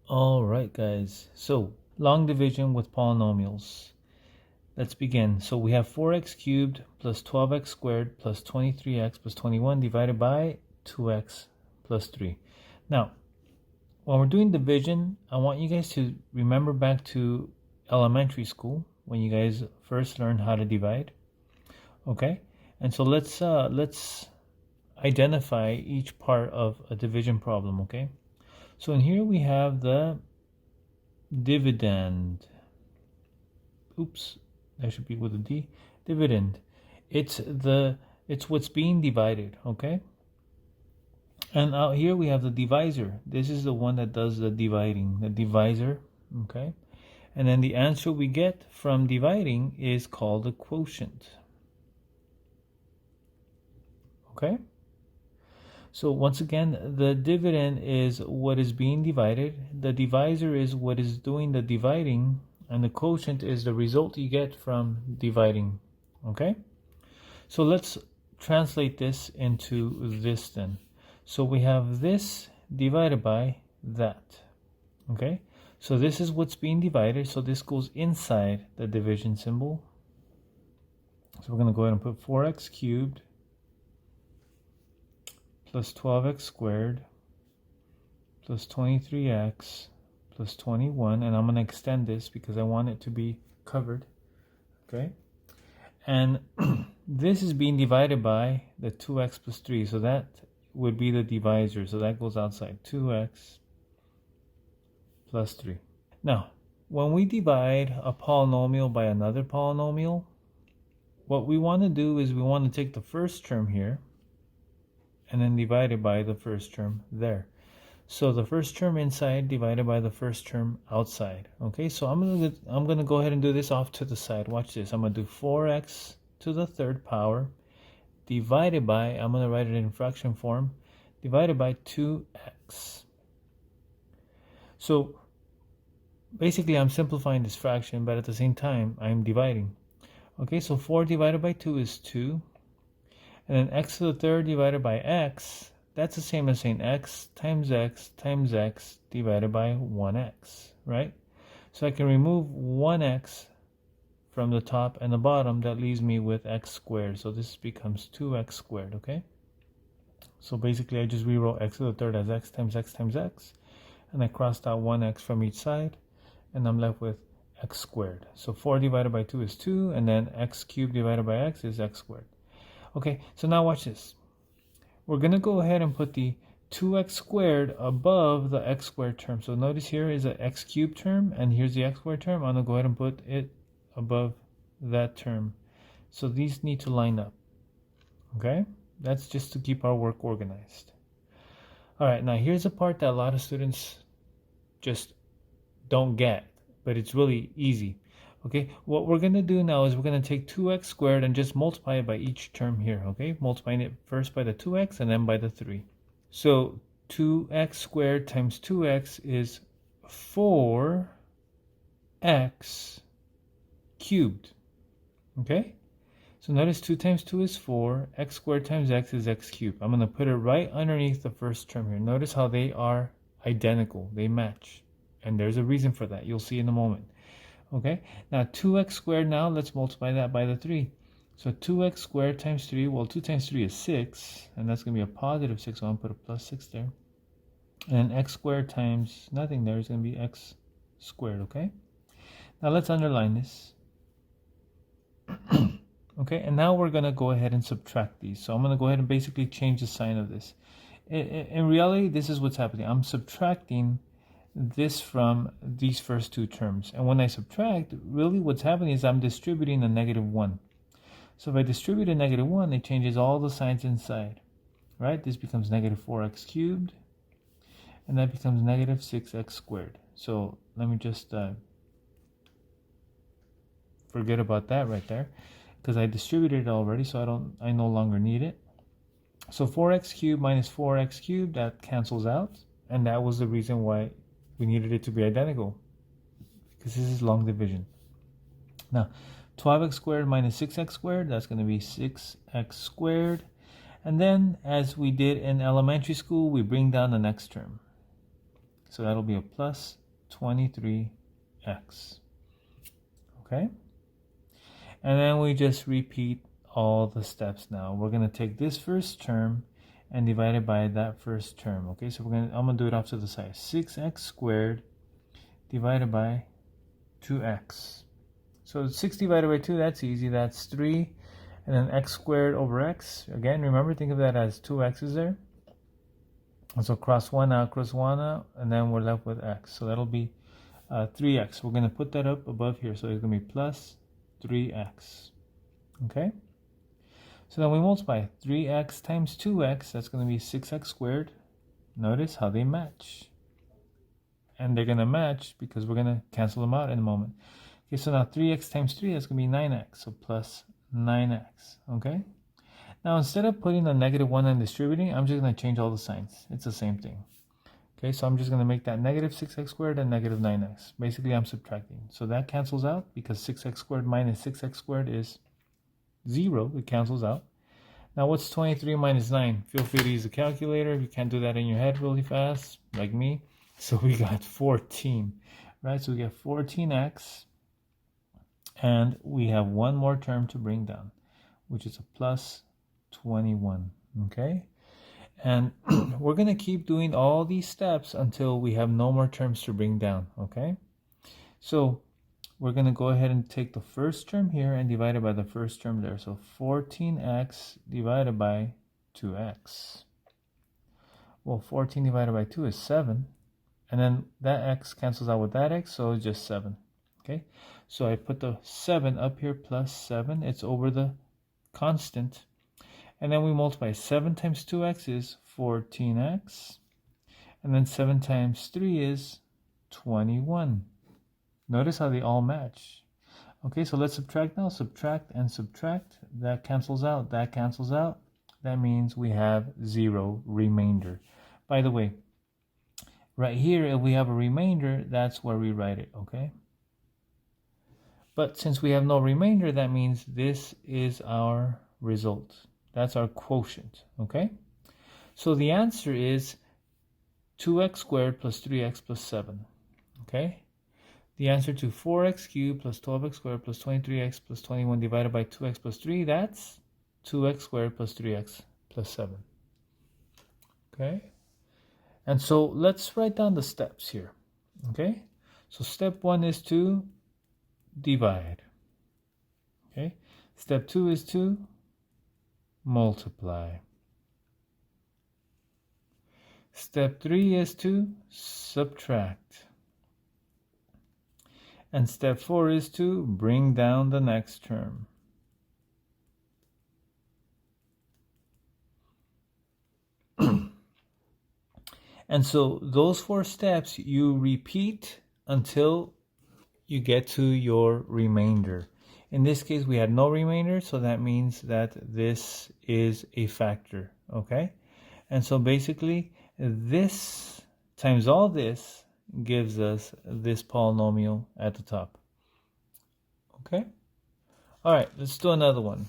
All right, guys. So, long division with polynomials. Let's begin. So we have 4x cubed plus 12x squared plus 23x plus 21 divided by 2x plus 3. Now, when we're doing division, I want you guys to remember back to elementary school when you guys first learned how to divide. Okay? And so let's identify each part of a division problem, okay? So in here we have the dividend. Oops, that should be with a D. Dividend. It's what's being divided, okay? And out here we have the divisor. This is the one that does the dividing, the divisor, okay? And then the answer we get from dividing is called the quotient. Okay? So once again, the dividend is what is being divided, the divisor is what is doing the dividing, and the quotient is the result you get from dividing. Okay? So let's translate this into this then. So we have this divided by that. Okay? So this is what's being divided, so this goes inside the division symbol. So we're going to go ahead and put 4x cubed plus 12x squared plus 23x plus 21, and I'm going to extend this because I want it to be covered, okay? And this is being divided by the 2x plus 3, so that would be the divisor, so that goes outside, 2x plus 3. Now, when we divide a polynomial by another polynomial, what we want to do is we want to take the first term here and then divide it by the first term there. So the first term inside divided by the first term outside. Okay, so I'm gonna go ahead and do this off to the side. Watch this. I'm gonna do 4x to the third power divided by, I'm gonna write it in fraction form, divided by 2x. So basically I'm simplifying this fraction, but at the same time I'm dividing. Okay, so 4 divided by 2 is 2. And then x to the third divided by x, that's the same as saying x times x divided by 1x, right? So I can remove 1x from the top and the bottom. That leaves me with x squared. So this becomes 2x squared, okay? So basically I just rewrote x to the third as x times x times x. And I crossed out 1x from each side. And I'm left with x squared. So 4 divided by 2 is 2. And then x cubed divided by x is x squared. Okay, so now watch this. We're going to go ahead and put the 2x squared above the x squared term. So notice here is an x cubed term, and here's the x squared term. I'm going to go ahead and put it above that term. So these need to line up. Okay, that's just to keep our work organized. All right, now here's a part that a lot of students just don't get, but it's really easy. Okay, what we're going to do now is we're going to take 2x squared and just multiply it by each term here, okay? Multiplying it first by the 2x and then by the 3. So 2x squared times 2x is 4x cubed, okay? So notice 2 times 2 is 4, x squared times x is x cubed. I'm going to put it right underneath the first term here. Notice how they are identical, they match. And there's a reason for that, you'll see in a moment. Okay, now 2x squared, now let's multiply that by the 3. So 2x squared times 3, well 2 times 3 is 6, and that's going to be a positive 6, so I'm going to put a plus 6 there. And x squared times nothing there is going to be x squared, okay? Now let's underline this. Okay, and now we're going to go ahead and subtract these. So I'm going to go ahead and basically change the sign of this. In reality, this is what's happening. I'm subtracting this from these first two terms, and when I subtract, really what's happening is I'm distributing a negative 1. So if I distribute a negative 1, it changes all the signs inside, right? This becomes negative 4x cubed, and that becomes negative 6x squared. So let me just forget about that right there, because I distributed it already, so I no longer need it. So 4x cubed minus 4x cubed, that cancels out, and that was the reason why we needed it to be identical, because this is long division. Now, 12x squared minus 6x squared, that's going to be 6x squared. And then, as we did in elementary school, we bring down the next term. So that'll be a plus 23x. Okay? And then we just repeat all the steps now. We're going to take this first term and divide it by that first term. Okay, so I'm going to do it off to the side. 6x squared divided by 2x. So 6 divided by 2, that's easy. That's 3. And then x squared over x. Again, remember, think of that as 2x's there. And so cross 1 out, and then we're left with x. So that'll be 3x. We're going to put that up above here. So it's going to be plus 3x. Okay? So then we multiply 3x times 2x. That's going to be 6x squared. Notice how they match. And they're going to match because we're going to cancel them out in a moment. Okay, so now 3x times 3, that's going to be 9x. So plus 9x. Okay? Now instead of putting a -1 and distributing, I'm just going to change all the signs. It's the same thing. Okay, so I'm just going to make that negative 6x squared and negative 9x. Basically, I'm subtracting. So that cancels out because 6x squared minus 6x squared is 0. It cancels out. Now what's 23 minus 9? Feel free to use a calculator if you can't do that in your head really fast, like me. So we got 14, right? So we get 14x, and we have one more term to bring down, which is a plus 21, okay? And we're going to keep doing all these steps until we have no more terms to bring down, okay? So we're going to go ahead and take the first term here and divide it by the first term there. So 14x divided by 2x. Well, 14 divided by 2 is 7. And then that x cancels out with that x, so it's just 7. Okay? So I put the 7 up here plus 7. It's over the constant. And then we multiply 7 times 2x is 14x. And then 7 times 3 is 21. Notice how they all match. Okay, so let's subtract now. Subtract and subtract. That cancels out. That cancels out. That means we have 0 remainder. By the way, right here, if we have a remainder, that's where we write it, okay? But since we have no remainder, that means this is our result. That's our quotient, okay? So the answer is 2x squared plus 3x plus 7, okay? The answer to 4x cubed plus 12x squared plus 23x plus 21 divided by 2x plus 3, that's 2x squared plus 3x plus 7. Okay? And so let's write down the steps here. Okay? So step 1 is to divide. Okay? Step 2 is to multiply. Step 3 is to subtract. And step 4 is to bring down the next term. And so those 4 steps you repeat until you get to your remainder. In this case, we had no remainder, so that means that this is a factor, okay? And so basically, this times all this gives us this polynomial at the top. Okay? All right, let's do another one.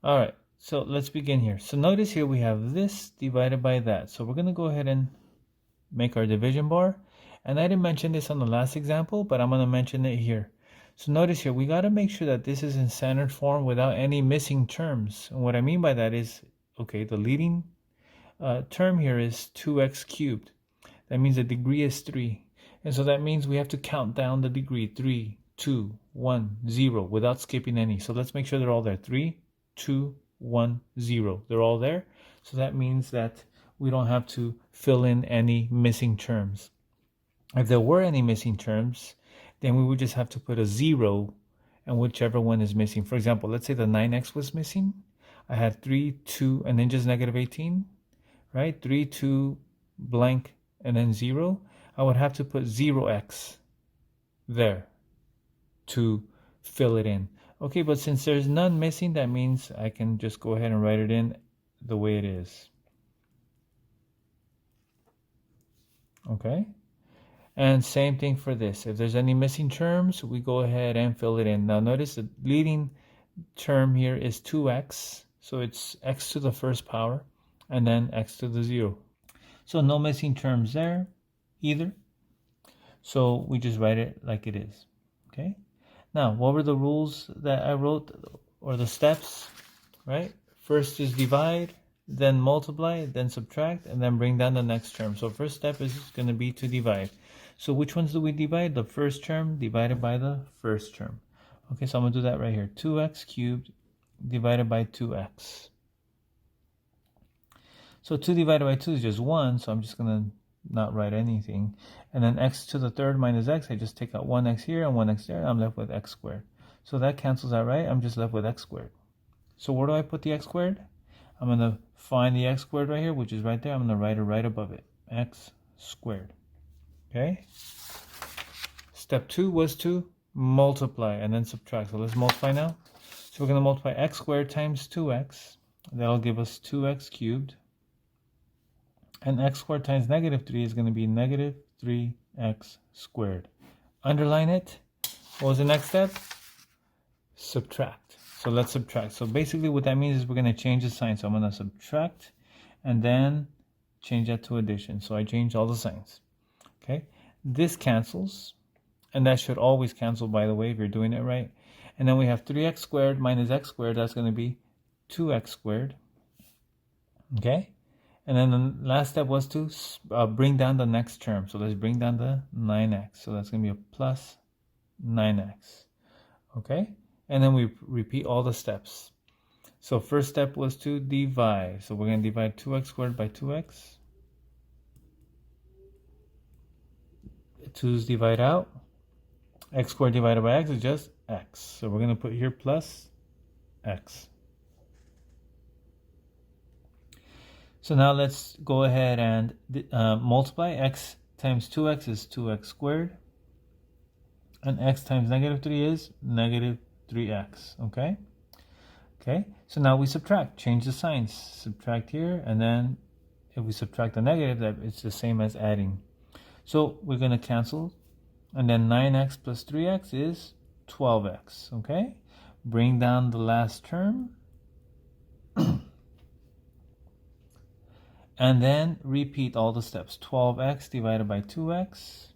All right, so let's begin here. So notice here we have this divided by that. So we're going to go ahead and make our division bar. And I didn't mention this on the last example, but I'm going to mention it here. So notice here, we got to make sure that this is in standard form without any missing terms. And what I mean by that is, okay, the leading term here is 2x cubed. That means the degree is 3. And so that means we have to count down the degree. 3, 2, 1, 0 without skipping any. So let's make sure they're all there. 3, 2, 1, 0. They're all there. So that means that we don't have to fill in any missing terms. If there were any missing terms, then we would just have to put a 0 and whichever one is missing. For example, let's say the 9x was missing. I had 3, 2, and then just negative 18. Right? 3, 2, blank, and then 0. I would have to put 0x there to fill it in. Okay, but since there's none missing, that means I can just go ahead and write it in the way it is. Okay? And same thing for this. If there's any missing terms, we go ahead and fill it in. Now notice the leading term here is 2x. So it's x to the first power. And then x to the 0. So no missing terms there either. So we just write it like it is. Okay. Now, what were the rules that I wrote, or the steps, right? First is divide, then multiply, then subtract, and then bring down the next term. So first step is going to be to divide. So which ones do we divide? The first term divided by the first term. Okay, so I'm going to do that right here. 2x cubed divided by 2x. So 2 divided by 2 is just 1, so I'm just going to not write anything. And then x to the third minus x, I just take out 1x here and 1x there, and I'm left with x squared. So that cancels out, right? I'm just left with x squared. So where do I put the x squared? I'm going to find the x squared right here, which is right there. I'm going to write it right above it. X squared. Okay? Step 2 was to multiply and then subtract. So let's multiply now. So we're going to multiply x squared times 2x. That'll give us 2x cubed. And x squared times negative 3 is going to be negative 3x squared. Underline it. What was the next step? Subtract. So let's subtract. So basically what that means is we're going to change the sign. So I'm going to subtract and then change that to addition. So I changed all the signs. Okay. This cancels. And that should always cancel, by the way, if you're doing it right. And then we have 3x squared minus x squared. That's going to be 2x squared. Okay. And then the last step was to bring down the next term. So let's bring down the 9x. So that's going to be a plus 9x. Okay? And then we repeat all the steps. So first step was to divide. So we're going to divide 2x squared by 2x. 2's divide out. X squared divided by x is just x. So we're going to put here plus x. So now let's go ahead and multiply. X times 2x is 2x squared. And x times negative 3 is negative 3x. Okay? Okay. So now we subtract. Change the signs. Subtract here. And then if we subtract the negative, it's the same as adding. So we're going to cancel. And then 9x plus 3x is 12x. Okay? Bring down the last term. And then repeat all the steps. 12x divided by 2x.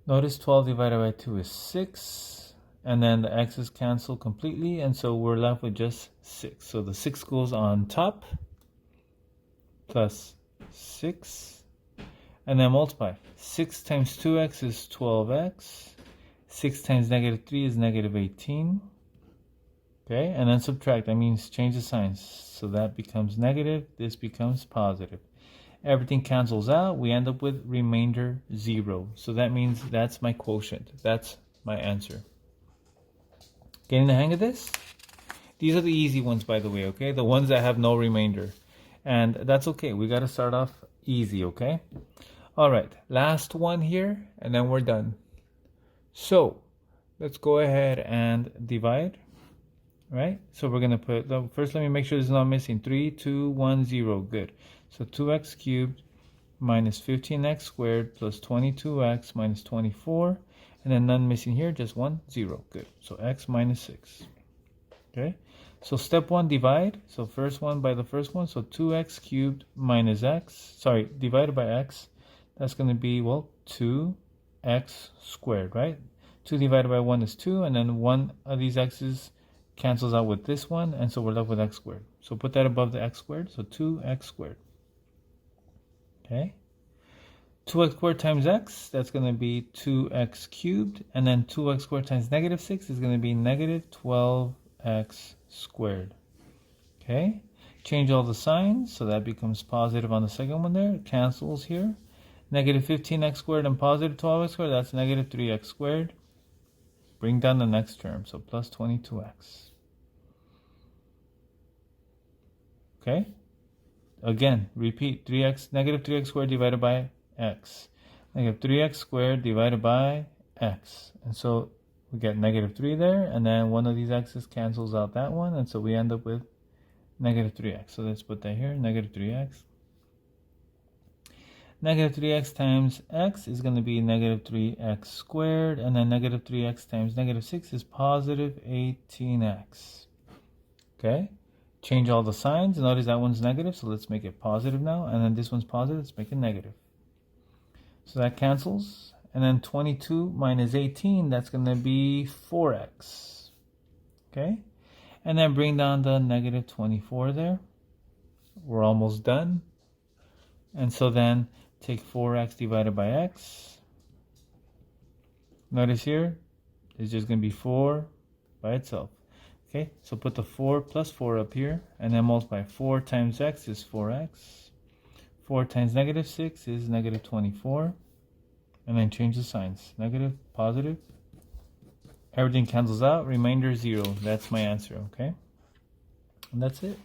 Notice 12 divided by 2 is 6. And then the x's cancel completely. And so we're left with just 6. So the 6 goes on top. Plus 6. And then multiply. 6 times 2x is 12x. 6 times negative 3 is negative 18. Okay, and then subtract. That means change the signs. So that becomes negative. This becomes positive. Everything cancels out. We end up with remainder 0. So that means that's my quotient. That's my answer. Getting the hang of this? These are the easy ones, by the way, okay? The ones that have no remainder. And that's okay. We got to start off easy, okay? All right, last one here, and then we're done. So let's go ahead and divide. Right? So we're going to put, first let me make sure this is not missing. 3, 2, 1, 0. Good. So 2x cubed minus 15x squared plus 22x minus 24. And then none missing here, just 1, 0. Good. So x minus 6. Okay. So step 1, divide. So first one by the first one. So 2x cubed minus x. Sorry, divided by x. That's going to be, well, 2x squared, right? 2 divided by 1 is 2. And then one of these x's cancels out with this one, and so we're left with x squared. So put that above the x squared, so 2x squared. Okay. 2x squared times x, that's going to be 2x cubed, and then 2x squared times negative 6 is going to be negative 12x squared. Okay. Change all the signs, so that becomes positive on the second one there. It cancels here. Negative 15x squared and positive 12x squared, that's negative 3x squared. Bring down the next term, so plus 22x. Okay? Again, repeat. Negative 3x squared divided by x. Negative 3x squared divided by x. And so we get negative 3 there, and then one of these x's cancels out that one, and so we end up with negative 3x. So let's put that here, negative 3x. Negative 3x times x is going to be negative 3x squared, and then negative 3x times negative 6 is positive 18x. Okay? change all the signs. Notice that one's negative, so let's make it positive now. And then this one's positive, let's make it negative. So that cancels. And then 22 minus 18, that's going to be 4x. Okay? And then bring down the negative 24 there. We're almost done. And so then take 4x divided by x. Notice here, it's just going to be 4 by itself. Okay, so put the 4 plus 4 up here, and then multiply 4 times x is 4x. 4 times negative 6 is negative 24. And then change the signs. Negative, positive. Everything cancels out. Remainder 0. That's my answer, okay? And that's it.